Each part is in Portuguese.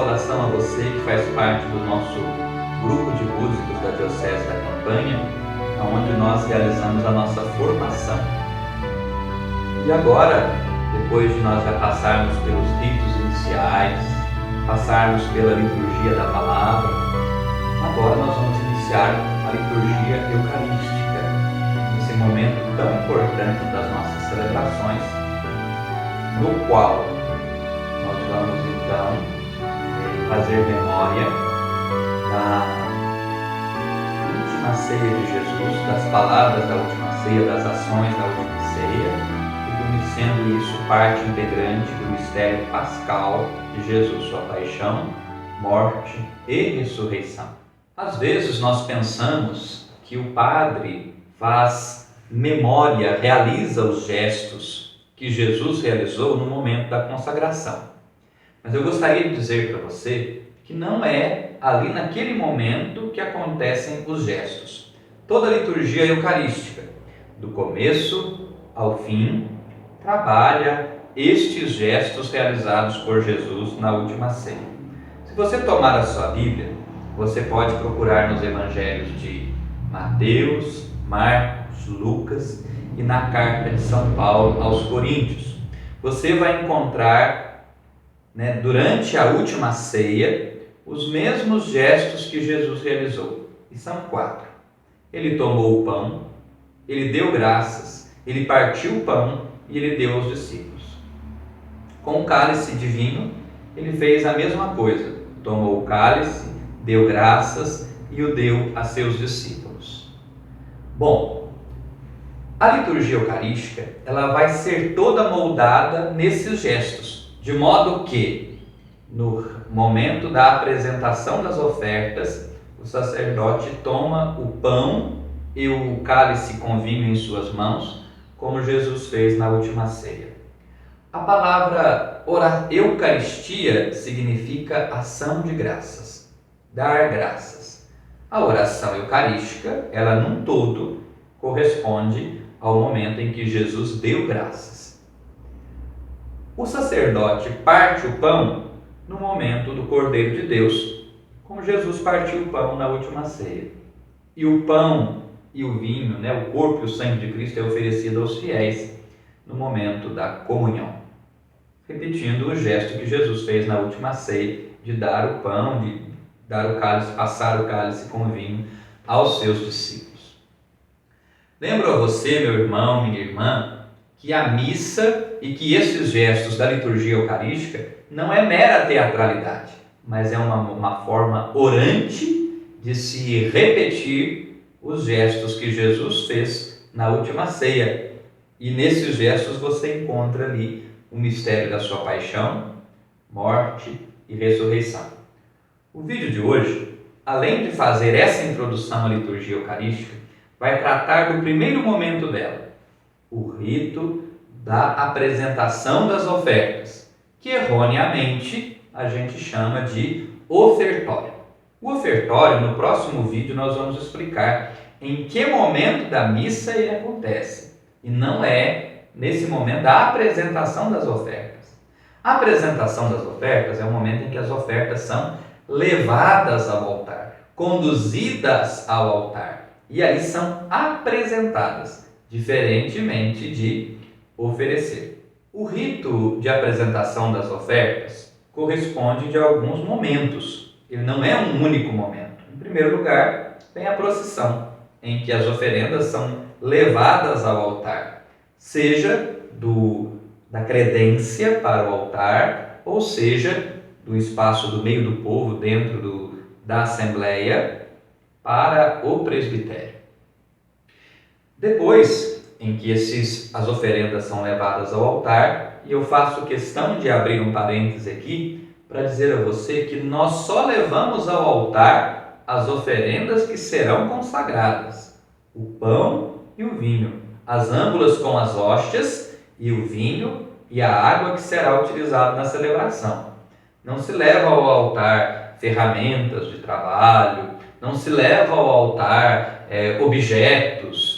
saudação a você que faz parte do nosso grupo de músicos da Diocese da Campanha, onde nós realizamos a nossa formação. E agora, depois de nós já passarmos pelos ritos iniciais, passarmos pela liturgia da palavra, agora nós vamos iniciar a liturgia eucarística, esse momento tão importante das nossas celebrações, no qual nós vamos então fazer memória da última ceia de Jesus, das palavras da última ceia, das ações da última ceia, e sendo isso parte integrante do mistério pascal de Jesus, sua paixão, morte e ressurreição. Às vezes nós pensamos que o padre faz memória, realiza os gestos que Jesus realizou no momento da consagração. Mas eu gostaria de dizer para você que não é ali naquele momento que acontecem os gestos. Toda a liturgia eucarística, do começo ao fim, trabalha estes gestos realizados por Jesus na última ceia. Se você tomar a sua Bíblia, você pode procurar nos evangelhos de Mateus, Marcos, Lucas e na carta de São Paulo aos Coríntios. Você vai encontrar, durante a última ceia, os mesmos gestos que Jesus realizou. E são 4. Ele tomou o pão, ele deu graças, ele partiu o pão e ele deu aos discípulos. Com o cálice de vinho, ele fez a mesma coisa. Tomou o cálice, deu graças e o deu a seus discípulos. Bom, a liturgia eucarística ela vai ser toda moldada nesses gestos, de modo que, no momento da apresentação das ofertas, o sacerdote toma o pão e o cálice com vinho em suas mãos, como Jesus fez na última ceia. A palavra Eucaristia significa ação de graças, dar graças. A oração eucarística, ela num todo, corresponde ao momento em que Jesus deu graças. O sacerdote parte o pão no momento do Cordeiro de Deus, como Jesus partiu o pão na última ceia. E o pão e o vinho, o corpo e o sangue de Cristo é oferecido aos fiéis no momento da comunhão. Repetindo o gesto que Jesus fez na última ceia, de dar o pão, de dar o cálice, passar o cálice com vinho aos seus discípulos. Lembro a você, meu irmão, minha irmã, que a missa e que esses gestos da liturgia eucarística não é mera teatralidade, mas é uma forma orante de se repetir os gestos que Jesus fez na última ceia. E nesses gestos você encontra ali o mistério da sua paixão, morte e ressurreição. O vídeo de hoje, além de fazer essa introdução à liturgia eucarística, vai tratar do primeiro momento dela, o rito da apresentação das ofertas, que erroneamente a gente chama de ofertório. O ofertório, no próximo vídeo, nós vamos explicar em que momento da missa ele acontece, e não é nesse momento da apresentação das ofertas. A apresentação das ofertas é o momento em que as ofertas são levadas ao altar, conduzidas ao altar, e aí são apresentadas, diferentemente de oferecer. O rito de apresentação das ofertas corresponde de alguns momentos. Ele não é um único momento. Em primeiro lugar, tem a procissão, em que as oferendas são levadas ao altar, seja da credência para o altar, ou seja, do espaço do meio do povo, dentro da assembleia, para o presbitério. Depois, em que as oferendas são levadas ao altar, e eu faço questão de abrir um parêntese aqui para dizer a você que nós só levamos ao altar as oferendas que serão consagradas, o pão e o vinho, as âmbulas com as hóstias e o vinho e a água que será utilizada na celebração. Não se leva ao altar ferramentas de trabalho, não se leva ao altar objetos.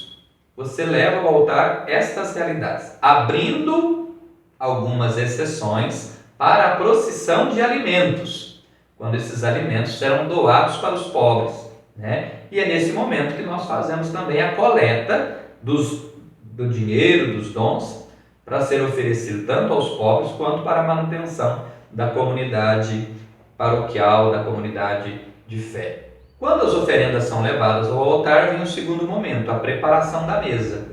Você leva ao altar estas realidades, abrindo algumas exceções para a procissão de alimentos. quando esses alimentos serão doados para os pobres, né? E é nesse momento que nós fazemos também a coleta do dinheiro, dos dons, para ser oferecido tanto aos pobres quanto para a manutenção da comunidade paroquial, da comunidade de fé. Quando as oferendas são levadas ao altar, vem o segundo momento, a preparação da mesa,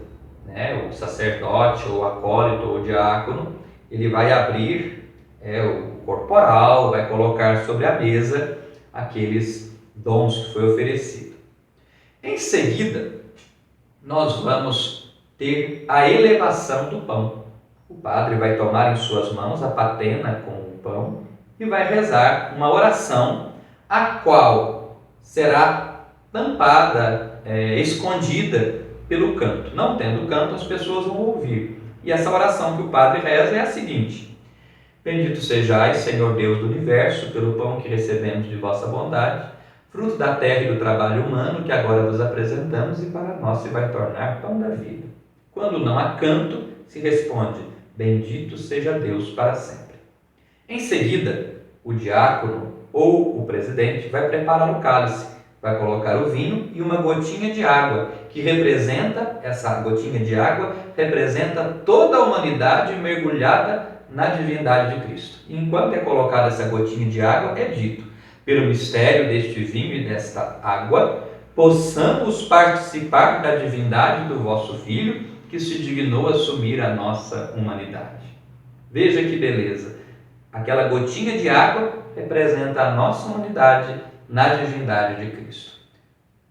né? O sacerdote, ou acólito, ou diácono, ele vai abrir o corporal, vai colocar sobre a mesa aqueles dons que foi oferecido. Em seguida, nós vamos ter a elevação do pão. O padre vai tomar em suas mãos a patena com o pão e vai rezar uma oração, a qual será tampada, escondida pelo canto. Não tendo canto, as pessoas vão ouvir. E essa oração que o padre reza é a seguinte: Bendito sejais, Senhor Deus do Universo, pelo pão que recebemos de vossa bondade, fruto da terra e do trabalho humano que agora vos apresentamos e para nós se vai tornar pão da vida. Quando não há canto, se responde: Bendito seja Deus para sempre. Em seguida, o diácono ou o presidente vai preparar o cálice, vai colocar o vinho e uma gotinha de água, que representa, essa gotinha de água representa toda a humanidade mergulhada na divindade de Cristo. E enquanto é colocada essa gotinha de água, é dito: pelo mistério deste vinho e desta água, possamos participar da divindade do vosso Filho, que se dignou assumir a nossa humanidade. Veja que beleza! Aquela gotinha de água representa a nossa humanidade na divindade de Cristo.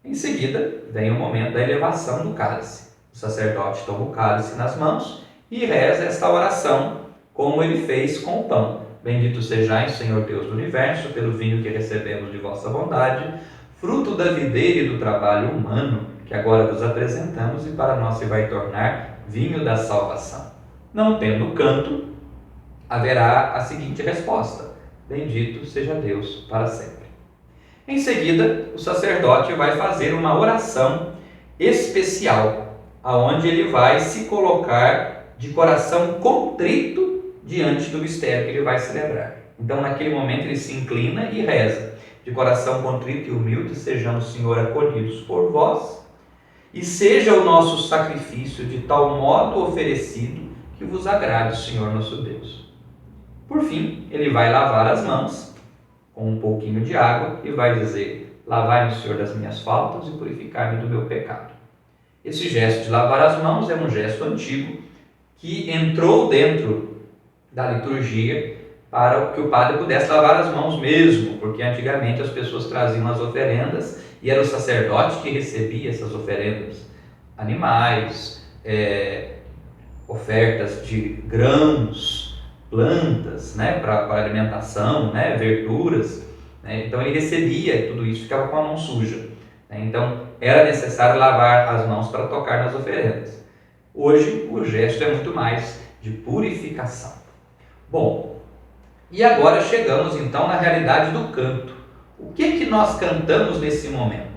Em seguida, vem o momento da elevação do cálice. O sacerdote toma o cálice nas mãos e reza esta oração, como ele fez com o pão. Bendito sejais, Senhor Deus do Universo, pelo vinho que recebemos de vossa bondade, fruto da videira e do trabalho humano, que agora vos apresentamos e para nós se vai tornar vinho da salvação. Não tendo canto, haverá a seguinte resposta: Bendito seja Deus para sempre. Em seguida, o sacerdote vai fazer uma oração especial, aonde ele vai se colocar de coração contrito diante do mistério que ele vai celebrar. Então, naquele momento, ele se inclina e reza: De coração contrito e humilde, sejamos, Senhor, acolhidos por vós, e seja o nosso sacrifício de tal modo oferecido que vos agrade, Senhor nosso Deus. Por fim, ele vai lavar as mãos com um pouquinho de água e vai dizer: Lavai-me, Senhor, das minhas faltas e purificai-me do meu pecado. Esse gesto de lavar as mãos é um gesto antigo que entrou dentro da liturgia para que o padre pudesse lavar as mãos mesmo, porque antigamente as pessoas traziam as oferendas e era o sacerdote que recebia essas oferendas. Animais, ofertas de grãos, plantas, né, para alimentação, né, verduras, né? Então ele recebia tudo isso, ficava com a mão suja, né? Então era necessário lavar as mãos para tocar nas oferendas. Hoje o gesto é muito mais de purificação. Bom, e agora chegamos então na realidade do canto. O que nós cantamos nesse momento?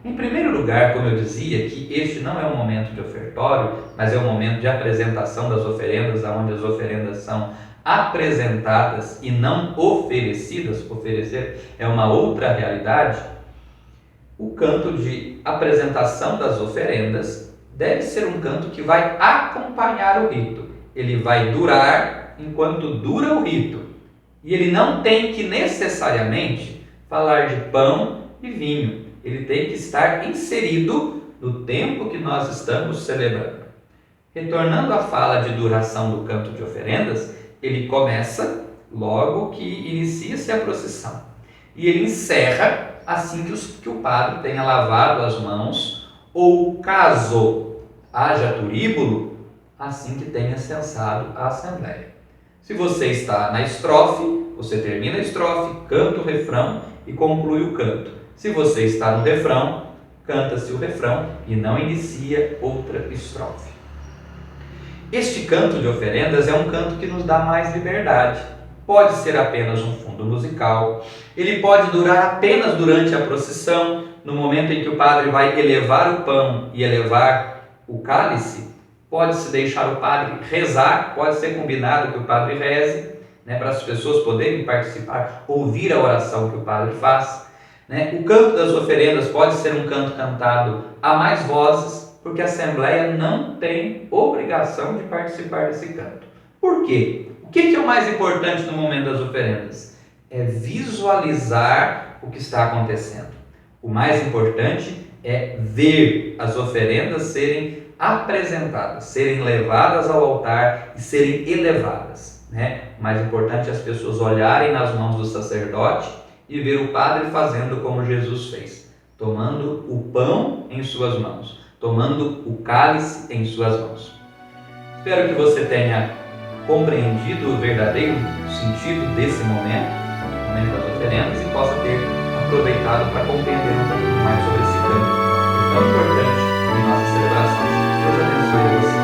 Em primeiro lugar, como eu dizia, que este não é um momento de ofertório, mas é um momento de apresentação das oferendas, onde as oferendas são apresentadas e não oferecidas. Oferecer é uma outra realidade. O canto de apresentação das oferendas deve ser um canto que vai acompanhar o rito. Ele vai durar enquanto dura o rito. E ele não tem que necessariamente falar de pão e vinho. Ele tem que estar inserido no tempo que nós estamos celebrando. Retornando à fala de duração do canto de oferendas, ele começa logo que inicia-se a procissão. E ele encerra assim que o padre tenha lavado as mãos, ou caso haja turíbulo, assim que tenha cessado a assembleia. Se você está na estrofe, você termina a estrofe, canta o refrão e conclui o canto. Se você está no refrão, canta-se o refrão e não inicia outra estrofe. Este canto de oferendas é um canto que nos dá mais liberdade. Pode ser apenas um fundo musical, ele pode durar apenas durante a procissão, no momento em que o padre vai elevar o pão e elevar o cálice. Pode-se deixar o padre rezar, pode ser combinado que o padre reze, né, para as pessoas poderem participar, ouvir a oração que o padre faz. Né? O canto das oferendas pode ser um canto cantado a mais vozes, porque a Assembleia não tem obrigação de participar desse canto. Por quê? O que é o mais importante no momento das oferendas? É visualizar o que está acontecendo. O mais importante é ver as oferendas serem apresentadas, serem levadas ao altar e serem elevadas. Né? O mais importante é as pessoas olharem nas mãos do sacerdote e ver o padre fazendo como Jesus fez, tomando o pão em suas mãos, tomando o cálice em suas mãos. Espero que você tenha compreendido o verdadeiro sentido desse momento das oferendas, e possa ter aproveitado para compreender um pouquinho mais sobre esse canto, que é tão importante em nossas celebrações. Deus abençoe você.